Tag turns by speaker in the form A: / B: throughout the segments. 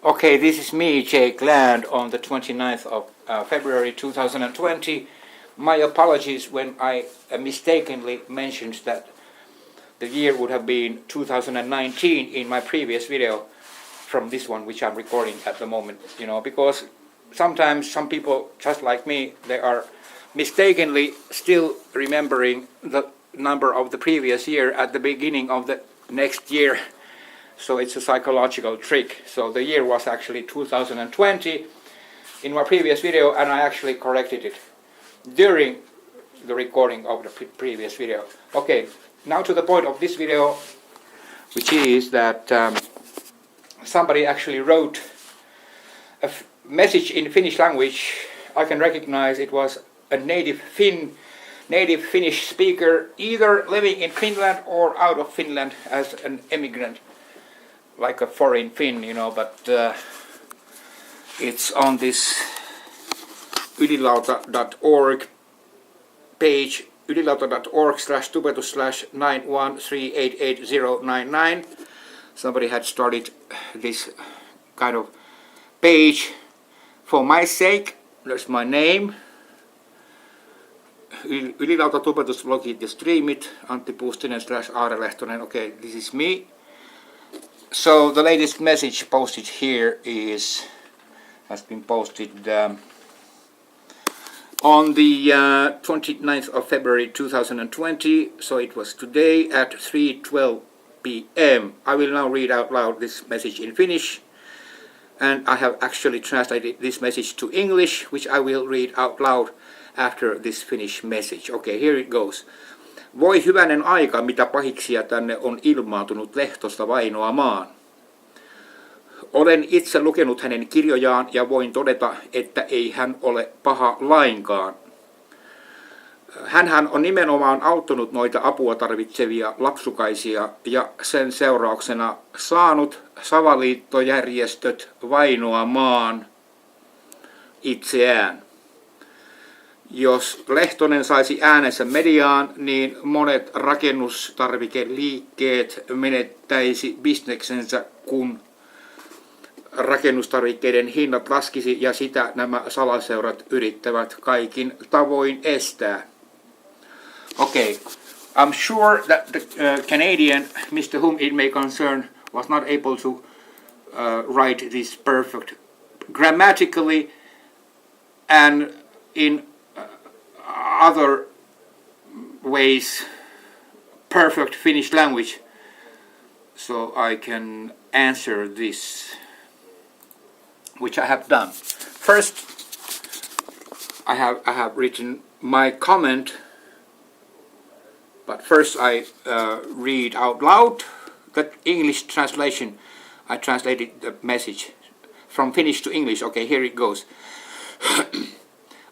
A: Okay, this is me, Jake Land, on the 29th of February 2020. My apologies when I mistakenly mentioned that the year would have been 2019 in my previous video from this one, which I'm recording at the moment, because sometimes some people, just like me, they are mistakenly still remembering the number of the previous year at the beginning of the next year. So it's a psychological trick. So the year was actually 2020 in my previous video, and I actually corrected it during the recording of the previous video. Okay, now to the point of this video, which is that somebody actually wrote a message in Finnish language. I can recognize it was a native Finnish speaker, either living in Finland or out of Finland as an immigrant, like a foreign Finn, but it's on this ylilauda.org page, ylilauda.org/tubetus/91388099. Somebody had started this kind of page for my sake. There's my name. Ylilauda tubetusblogit ja streamit, Antti Puustinen /Aarelehtonen. Okay, this is me. So the latest message posted here has been posted on the 29th of February 2020. So it was today at 3:12 p.m. I will now read out loud this message in Finnish, and I have actually translated this message to English, which I will read out loud after this Finnish message. Okay, here it goes. Voi hyvänen aika, mitä pahiksia tänne on ilmaantunut Lehtosta vainoamaan. Olen itse lukenut hänen kirjojaan ja voin todeta, että ei hän ole paha lainkaan. Hänhän on nimenomaan auttanut noita apua tarvitsevia lapsukaisia ja sen seurauksena saanut salaliittojärjestöt vainoamaan itseään. Jos Lehtonen saisi äänensä mediaan, niin monet rakennustarvikeliikkeet menettäisi bisneksensä, kun rakennustarvikkeiden hinnat laskisi, ja sitä nämä salaseurat yrittävät kaikin tavoin estää. Okay, I'm sure that the Canadian, Mr. whom it may concern, was not able to write this perfect grammatically and in other ways perfect Finnish language, so I can answer this, which I have done. First, I have written my comment, but first I read out loud the English translation. I translated the message from Finnish to English. Okay, here it goes.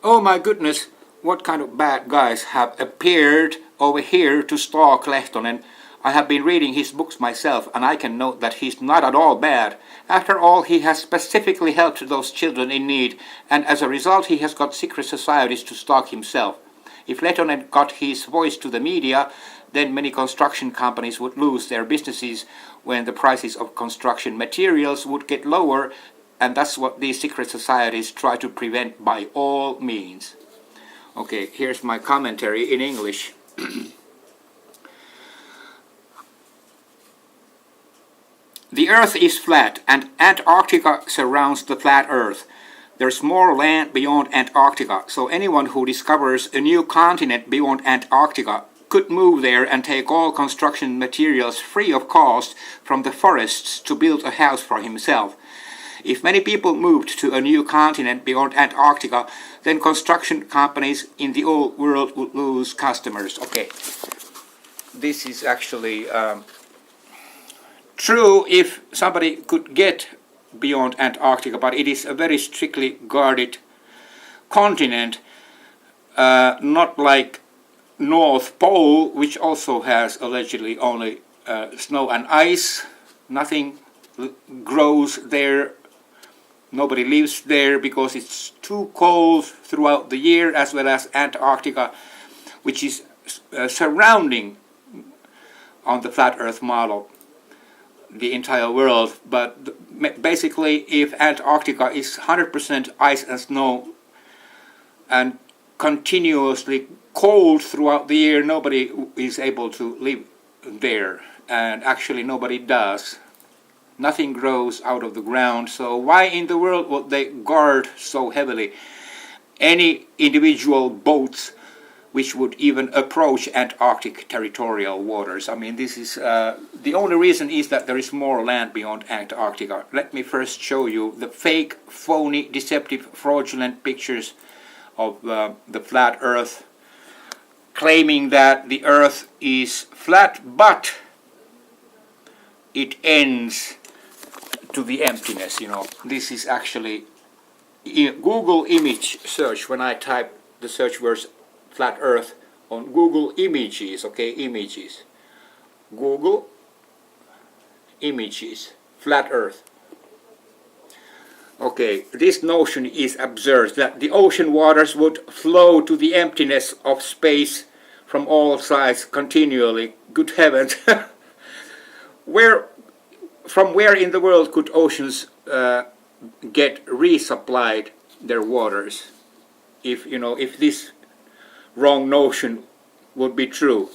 A: Oh my goodness, what kind of bad guys have appeared over here to stalk Lehtonen? I have been reading his books myself, and I can note that he's not at all bad. After all, he has specifically helped those children in need, and as a result he has got secret societies to stalk himself. If Lehtonen got his voice to the media, then many construction companies would lose their businesses when the prices of construction materials would get lower, and that's what these secret societies try to prevent by all means. Okay, here's my commentary in English. The Earth is flat, and Antarctica surrounds the flat Earth. There's more land beyond Antarctica, so anyone who discovers a new continent beyond Antarctica could move there and take all construction materials free of cost from the forests to build a house for himself. If many people moved to a new continent beyond Antarctica, then construction companies in the old world would lose customers. Okay, this is actually true if somebody could get beyond Antarctica, but it is a very strictly guarded continent, not like North Pole, which also has allegedly only snow and ice. Nothing grows there. Nobody lives there because it's too cold throughout the year, as well as Antarctica, which is surrounding on the flat Earth model. the entire world, but basically if Antarctica is 100% ice and snow and continuously cold throughout the year, nobody is able to live there, and actually nobody does. Nothing grows out of the ground, so why in the world would they guard so heavily any individual boats which would even approach Antarctic territorial waters? I mean, this is the only reason is that there is more land beyond Antarctica. Let me first show you the fake, phony, deceptive, fraudulent pictures of the flat Earth, claiming that the Earth is flat, but it ends to the emptiness. You know, this is actually Google image search. When I type the search words flat Earth on Google Images, okay, images, Google Images, flat Earth. Okay, this notion is absurd, that the ocean waters would flow to the emptiness of space from all sides continually. Good heavens! From where in the world could oceans get resupplied their waters if this wrong notion would be true?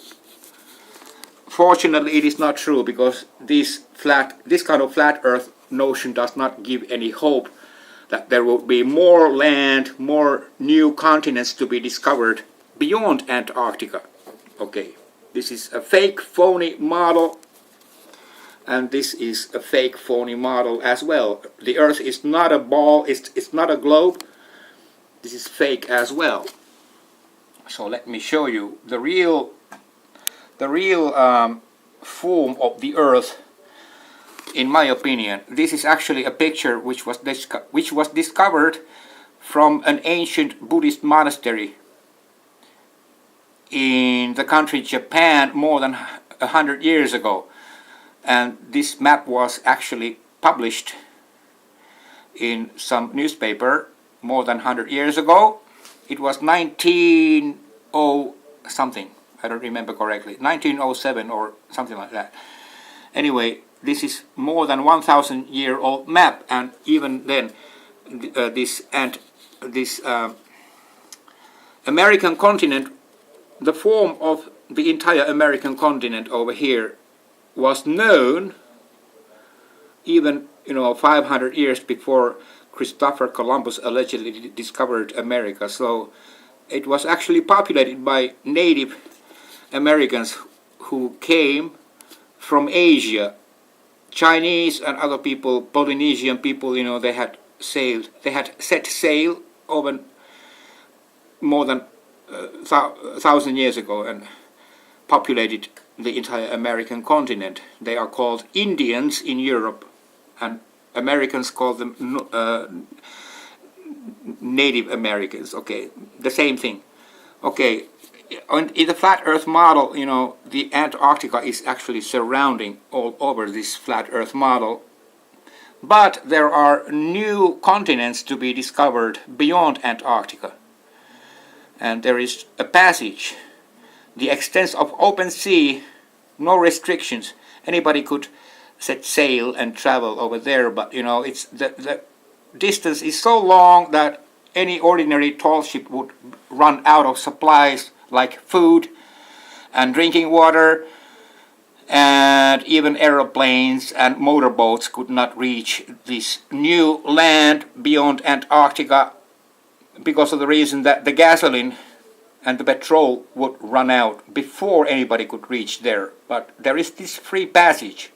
A: Fortunately, it is not true, because this kind of flat Earth notion does not give any hope that there will be more land, more new continents to be discovered beyond Antarctica. Okay, this is a fake, phony model. And this is a fake, phony model as well. The Earth is not a ball, it's not a globe. This is fake as well. So let me show you the real form of the Earth. In my opinion, this is actually a picture which was discovered from an ancient Buddhist monastery in the country Japan more than 100 years ago. And this map was actually published in some newspaper more than 100 years ago. It was 1900 something, I don't remember correctly, 1907 or something like that. Anyway, this is more than 1,000-year-old map, and even then this American continent, the form of the entire American continent over here was known even 500 years before Christopher Columbus allegedly discovered America. So it was actually populated by Native Americans who came from Asia. Chinese and other people, Polynesian people, they had set sail over more than 1,000 years ago and populated the entire American continent. They are called Indians in Europe, and Americans call them Native Americans. Okay, the same thing. Okay, in the flat Earth model, the Antarctica is actually surrounding all over this flat Earth model. But there are new continents to be discovered beyond Antarctica. And there is a passage, the extent of open sea, no restrictions. Anybody could set sail and travel over there, but it's the distance is so long that any ordinary tall ship would run out of supplies like food and drinking water, and even aeroplanes and motorboats could not reach this new land beyond Antarctica, because of the reason that the gasoline and the petrol would run out before anybody could reach there. But there is this free passage.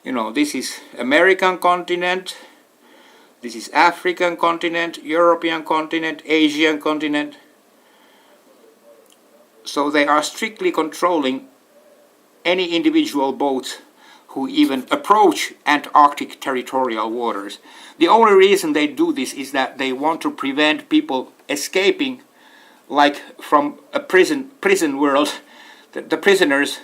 A: This is American continent, this is African continent, European continent, Asian continent. So they are strictly controlling any individual boats who even approach Antarctic territorial waters. The only reason they do this is that they want to prevent people escaping, like from a prison world. The prisoners,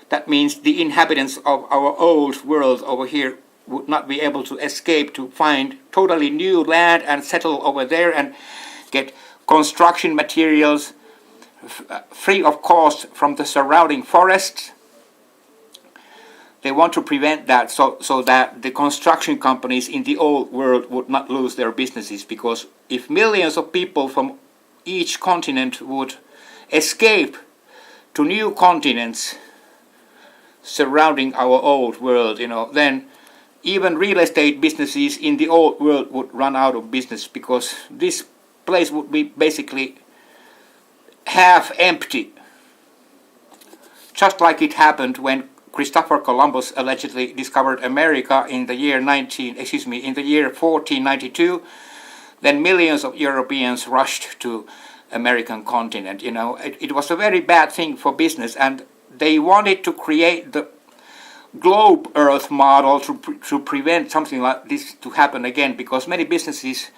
A: that means the inhabitants of our old world over here, would not be able to escape to find totally new land and settle over there and get construction materials free of cost from the surrounding forests. they want to prevent that so that the construction companies in the old world would not lose their businesses, because if millions of people from each continent would escape to new continents surrounding our old world, then even real estate businesses in the old world would run out of business, because this place would be basically half empty, just like it happened when Christopher Columbus allegedly discovered America in the year 1492. Then millions of Europeans rushed to American continent. It was a very bad thing for business, and they wanted to create the globe Earth model to prevent something like this to happen again, because many businesses,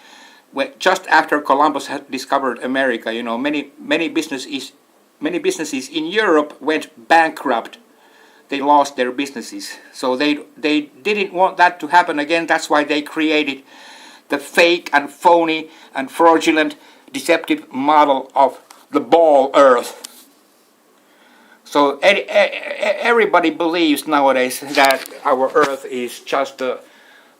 A: just after Columbus had discovered America, many businesses in Europe went bankrupt. They lost their businesses, so they didn't want that to happen again. That's why they created the fake and phony and fraudulent, deceptive model of the ball Earth. So everybody believes nowadays that our Earth is just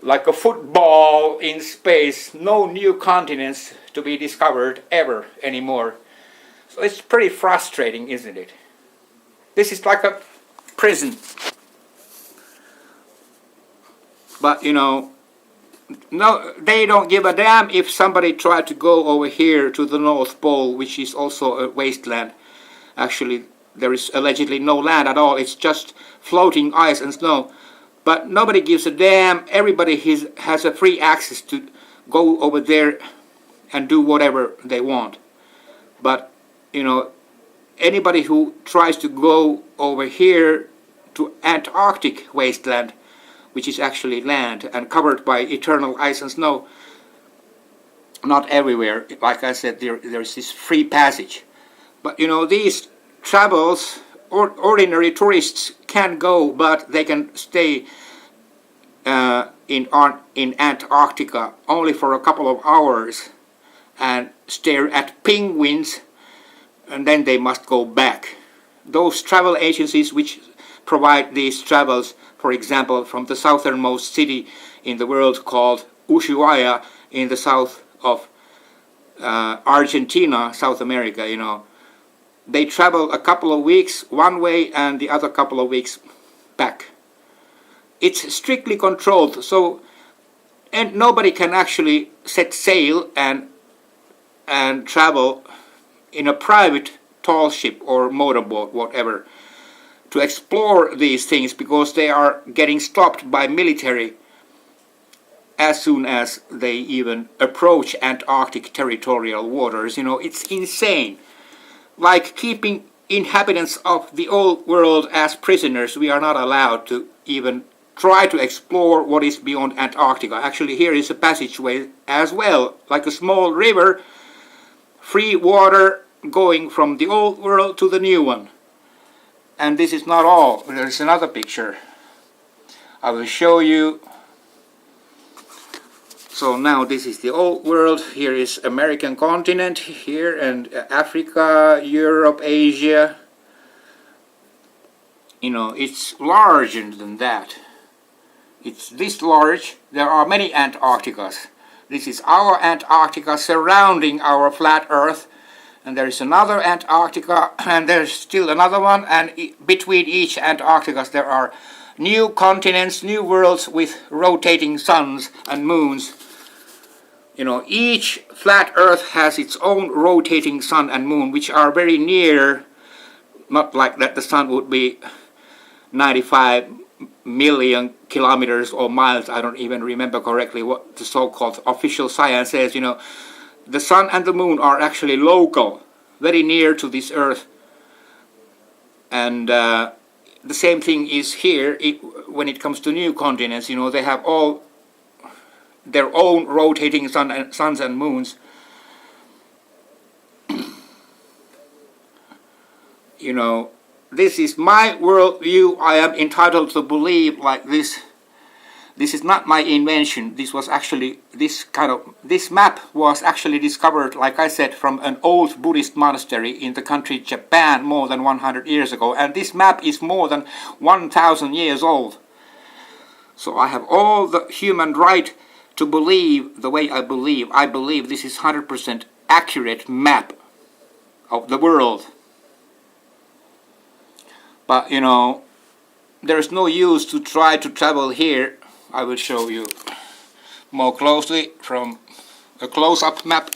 A: like a football in space, no new continents to be discovered ever anymore. So it's pretty frustrating, isn't it? This is like a prison. But no, they don't give a damn if somebody tried to go over here to the North Pole, which is also a wasteland. Actually, there is allegedly no land at all. It's just floating ice and snow. But nobody gives a damn. Everybody has a free access to go over there and do whatever they want. But anybody who tries to go over here to Antarctic wasteland, which is actually land and covered by eternal ice and snow, not everywhere. Like I said, there's this free passage. But these travels, ordinary tourists can go, but they can stay in Antarctica only for a couple of hours and stare at penguins, and then they must go back. Those travel agencies which provide these travels, for example, from the southernmost city in the world called Ushuaia in the south of Argentina, South America, they travel a couple of weeks one way and the other couple of weeks back. It's strictly controlled, and nobody can actually set sail and travel in a private tall ship or motorboat, whatever, to explore these things, because they are getting stopped by military as soon as they even approach Antarctic territorial waters. It's insane. Like keeping inhabitants of the old world as prisoners, we are not allowed to even try to explore what is beyond Antarctica. Actually, here is a passageway as well, like a small river, free water going from the old world to the new one. And this is not all. There's another picture I will show you. So now this is the old world. Here is American continent here, and Africa, Europe, Asia. It's larger than that. It's this large. There are many Antarcticas. This is our Antarctica surrounding our flat Earth. And there is another Antarctica, and there's still another one, and between each Antarcticas there are new continents, new worlds with rotating suns and moons. Each flat Earth has its own rotating sun and moon, which are very near, not like that the sun would be 95 million kilometers or miles. I don't even remember correctly what the so-called official science says. The sun and the moon are actually local, very near to this Earth. And the same thing is here when it comes to new continents. They have all their own rotating suns and moons. This is my worldview. I am entitled to believe like this. This is not my invention. This map was actually discovered, like I said, from an old Buddhist monastery in the country Japan more than 100 years ago. And this map is more than 1,000 years old. So I have all the human right to believe the way I believe. I believe this is 100% accurate map of the world. But you know, there is no use to try to travel here. I will show you more closely from a close-up map.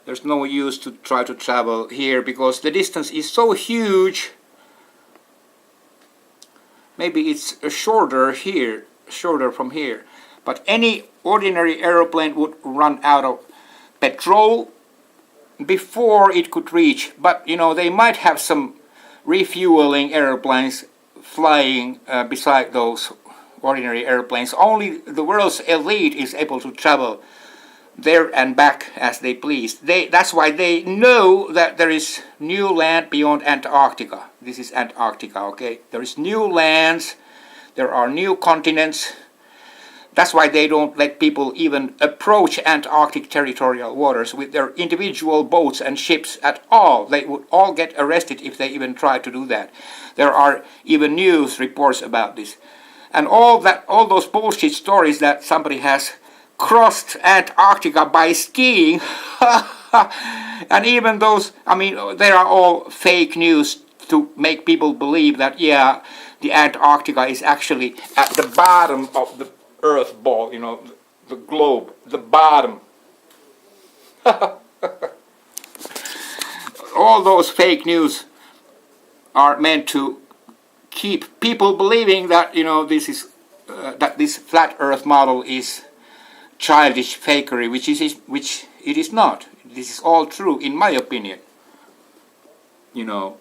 A: There's no use to try to travel here because the distance is so huge. Maybe it's shorter here, shorter from here. But any ordinary aeroplane would run out of petrol before it could reach. But you know, they might have some refueling airplanes flying beside those ordinary airplanes. Only the world's elite is able to travel there and back as they please. That's why they know that there is new land beyond Antarctica. This is Antarctica, okay? There is new lands, there are new continents. That's why they don't let people even approach Antarctic territorial waters with their individual boats and ships at all. They would all get arrested if they even tried to do that. There are even news reports about this. And all those bullshit stories that somebody has crossed Antarctica by skiing, and even those, I mean, they are all fake news to make people believe that, yeah, the Antarctica is actually at the bottom of the Earth ball, you know, the globe, the bottom. All those fake news are meant to keep people believing that, you know, this is that this flat Earth model is childish fakery, which it is not. This is all true, in my opinion. You know,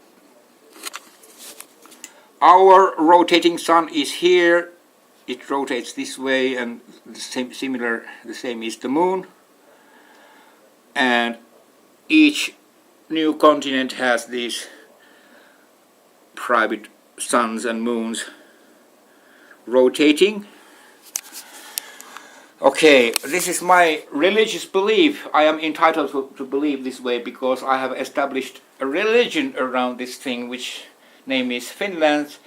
A: our rotating sun is here. It rotates this way, and the same is the moon. And each new continent has these private suns and moons rotating. Okay, this is my religious belief. I am entitled to believe this way because I have established a religion around this thing, which name is Finland's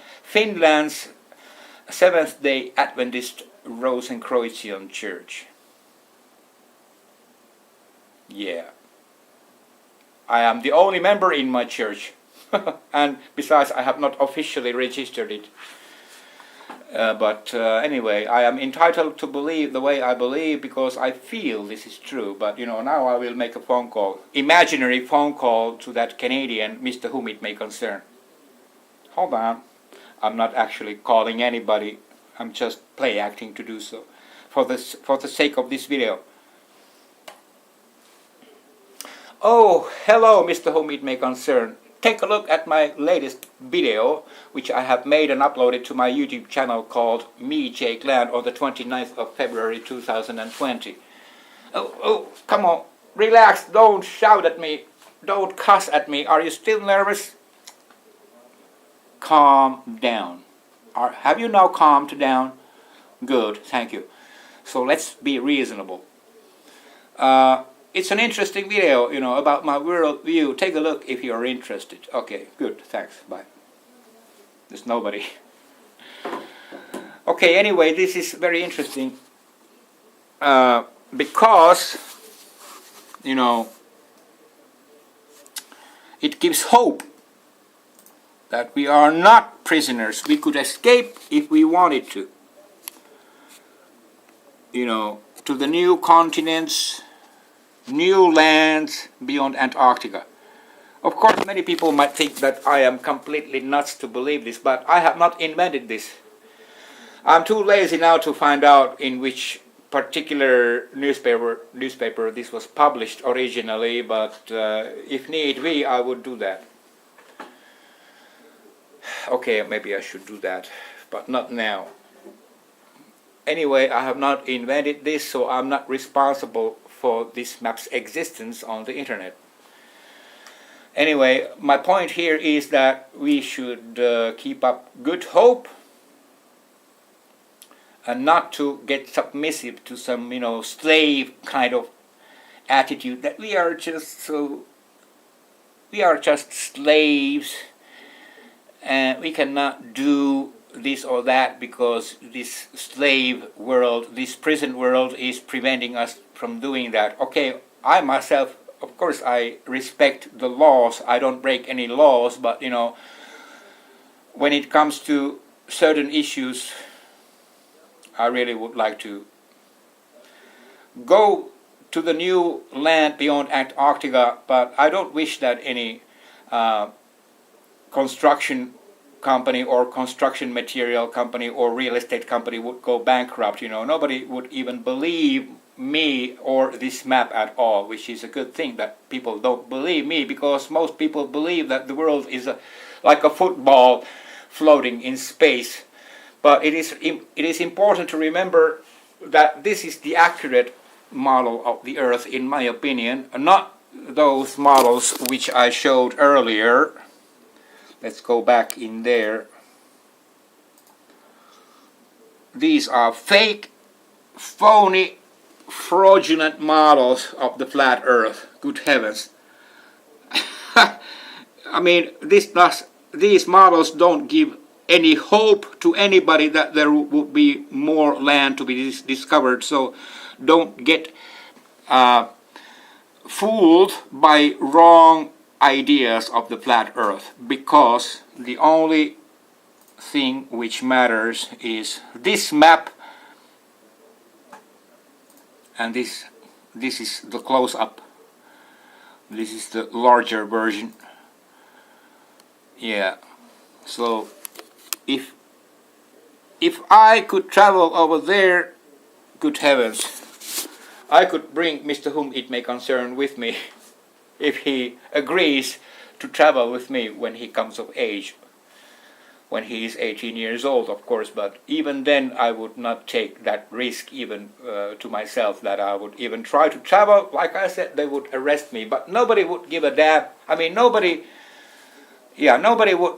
A: Seventh-day Adventist Rosenkreutzian Church. Yeah. I am the only member in my church. And besides, I have not officially registered it. But anyway, I am entitled to believe the way I believe because I feel this is true. But you know, now I will make a phone call, imaginary phone call to that Canadian Mr. whom it may concern. Hold on. I'm not actually calling anybody. I'm just play acting to do so for the sake of this video. Oh, hello, Mr. whom it may concern. Take a look at my latest video, which I have made and uploaded to my YouTube channel called Me, Jake Land, on the 29th of February 2020. Oh, come on, relax, don't shout at me, don't cuss at me. Are you still nervous? Calm down. Have you now calmed down? Good, thank you. So let's be reasonable. It's an interesting video, you know, about my world view. Take a look if you're interested. Okay, good, thanks, bye. There's nobody. Okay, anyway, this is very interesting because, you know, it gives hope that we are not prisoners. We could escape if we wanted to. You know, to the new continents, new lands beyond Antarctica. Of course, many people might think that I am completely nuts to believe this, but I have not invented this. I'm too lazy now to find out in which particular newspaper this was published originally, but if need be, I would do that. Okay, maybe I should do that, but not now. Anyway, I have not invented this, so I'm not responsible for this map's existence on the internet. Anyway, my point here is that we should keep up good hope and not to get submissive to some, slave kind of attitude that we are just slaves and we cannot do this or that because this slave world, this prison world is preventing us from doing that. Okay, I myself, of course, I respect the laws. I don't break any laws, but when it comes to certain issues, I really would like to go to the new land beyond Antarctica, but I don't wish that any construction company or construction material company or real estate company would go bankrupt. Nobody would even believe me or this map at all, which is a good thing that people don't believe me, because most people believe that the world is like a football floating in space. But it is important to remember that this is the accurate model of the Earth, in my opinion, not those models which I showed earlier. Let's go back in there. These are fake, phony, fraudulent models of the flat Earth. Good heavens. I mean, these models don't give any hope to anybody that there would be more land to be discovered. So don't get fooled by wrong ideas of the flat Earth, because the only thing which matters is this map, and this is the close-up. This is the larger version. Yeah. So if I could travel over there, good heavens, I could bring Mr. Whom It May Concern with me if he agrees to travel with me when he comes of age, when he is 18 years old, of course. But even then I would not take that risk even to myself, that I would even try to travel. Like I said, they would arrest me, but nobody would give a damn. I mean, nobody would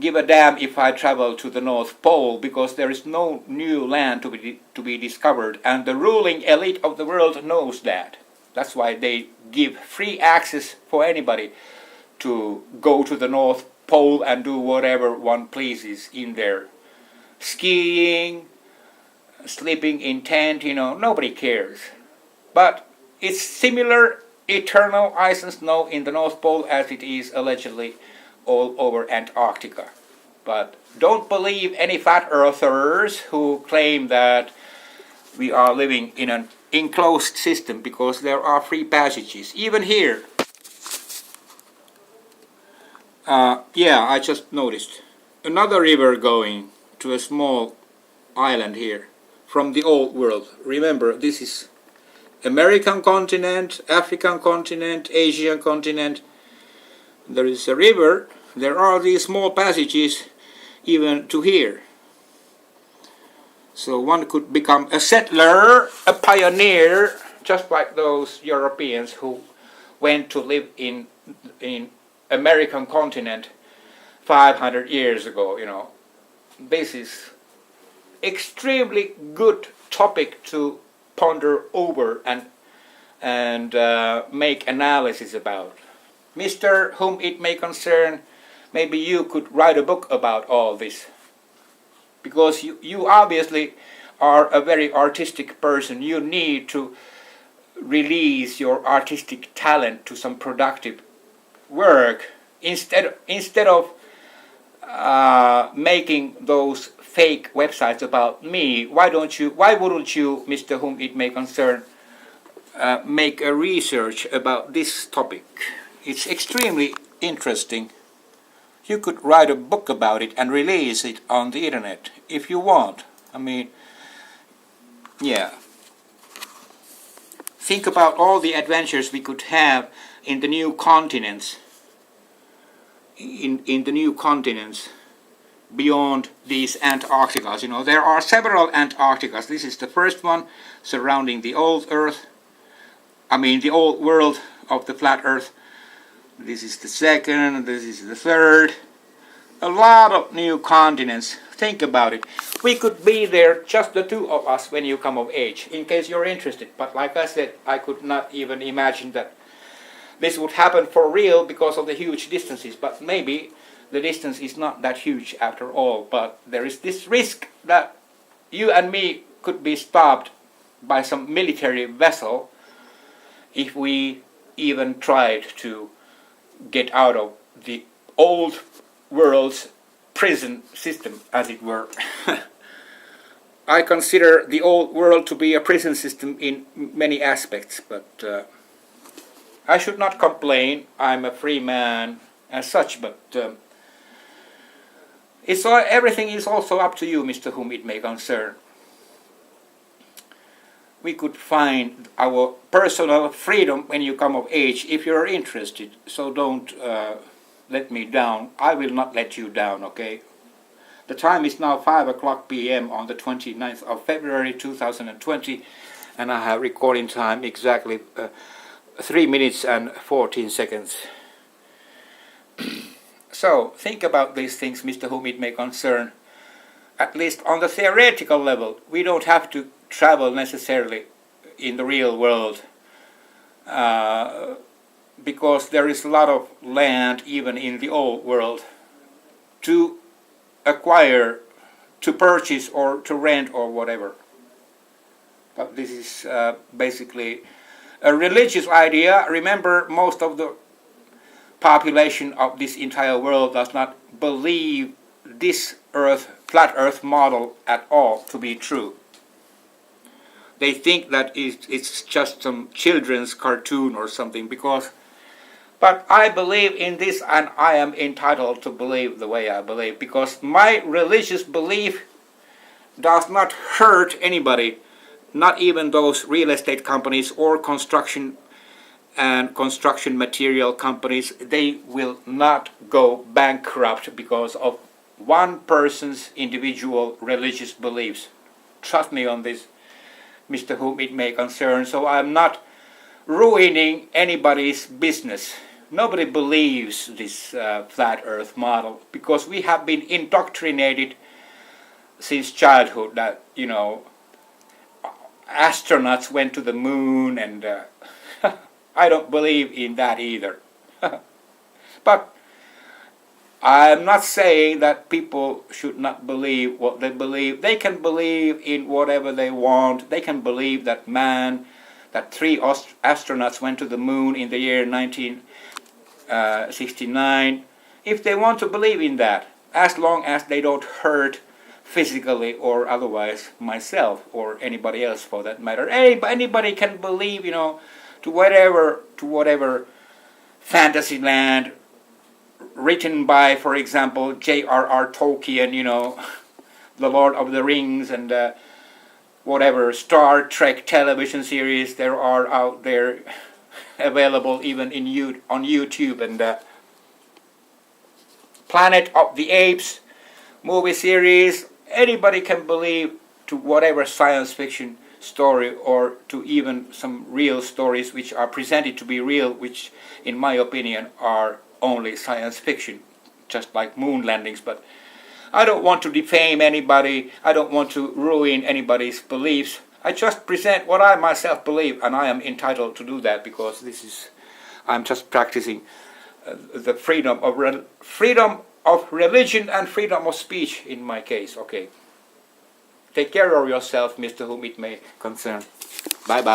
A: give a damn if I travel to the North Pole, because there is no new land to be discovered, and the ruling elite of the world knows that. That's why they give free access for anybody to go to the North Pole and do whatever one pleases in there. Skiing, sleeping in tent, nobody cares. But it's similar eternal ice and snow in the North Pole as it is allegedly all over Antarctica. But don't believe any flat earthers who claim that we are living in an enclosed system, because there are free passages even here. I just noticed another river going to a small island here from the old world. Remember, this is American continent, African continent, Asian continent. There is a river. There are these small passages even to here. So one could become a settler, a pioneer, just like those Europeans who went to live in American continent 500 years ago. This is extremely good topic to ponder over and make analysis about. Mr. Whom It May Concern, maybe you could write a book about all this, because you obviously are a very artistic person. You need to release your artistic talent to some productive work instead of making those fake websites about me. Why wouldn't you, Mr. Whom It May Concern, make a research about this topic? It's extremely interesting. You could write a book about it and release it on the internet if you want. I mean, yeah. Think about all the adventures we could have in the new continents. In the new continents beyond these Antarcticas. There are several Antarcticas. This is the first one surrounding the old Earth. I mean, the old world of the flat Earth. This is the second, this is the third. a lot of new continents. Think about it. We could be there, just the two of us, when you come of age, in case you're interested. But like I said, I could not even imagine that this would happen for real because of the huge distances. But maybe the distance is not that huge after all. But there is this risk that you and me could be stopped by some military vessel if we even tried to get out of the old world's prison system, as it were. I consider the old world to be a prison system in many aspects, but I should not complain. I'm a free man as such, but everything is also up to you, Mr. Whom it may concern. We could find our personal freedom when you come of age if you're interested, so don't let me down. I will not let you down, okay? The time is now 5 o'clock p.m. on the 29th of February 2020, and I have recording time exactly 3 minutes and 14 seconds. So, think about these things, Mr. Whom it may concern. At least on the theoretical level, we don't have to travel necessarily in the real world, because there is a lot of land even in the old world to acquire, to purchase or to rent or whatever. But this is basically a religious idea. Remember, most of the population of this entire world does not believe this flat earth model at all to be true. They think that it's just some children's cartoon or something, but I believe in this, and I am entitled to believe the way I believe, because my religious belief does not hurt anybody, not even those real estate companies or construction and construction material companies. They will not go bankrupt because of one person's individual religious beliefs. Trust me on this, Mr. Whom it may concern. So I'm not ruining anybody's business. Nobody believes this flat earth model, because we have been indoctrinated since childhood that, astronauts went to the moon, and I don't believe in that either. But I'm not saying that people should not believe what they believe. They can believe in whatever they want. They can believe that 3 astronauts went to the moon in the year 1969. If they want to believe in that, as long as they don't hurt physically or otherwise myself or anybody else for that matter. Anybody can believe, to whatever fantasy land written by, for example, J.R.R. Tolkien, The Lord of the Rings, and whatever Star Trek television series there are out there available even on YouTube, and Planet of the Apes movie series. Anybody can believe to whatever science fiction story, or to even some real stories which are presented to be real, which in my opinion are only science fiction, just like moon landings. But I don't want to defame anybody. I don't want to ruin anybody's beliefs. I just present what I myself believe, and I am entitled to do that, because I'm just practicing the freedom of religion and freedom of speech in my case. Okay. Take care of yourself, Mr. Whom it may concern. Bye bye.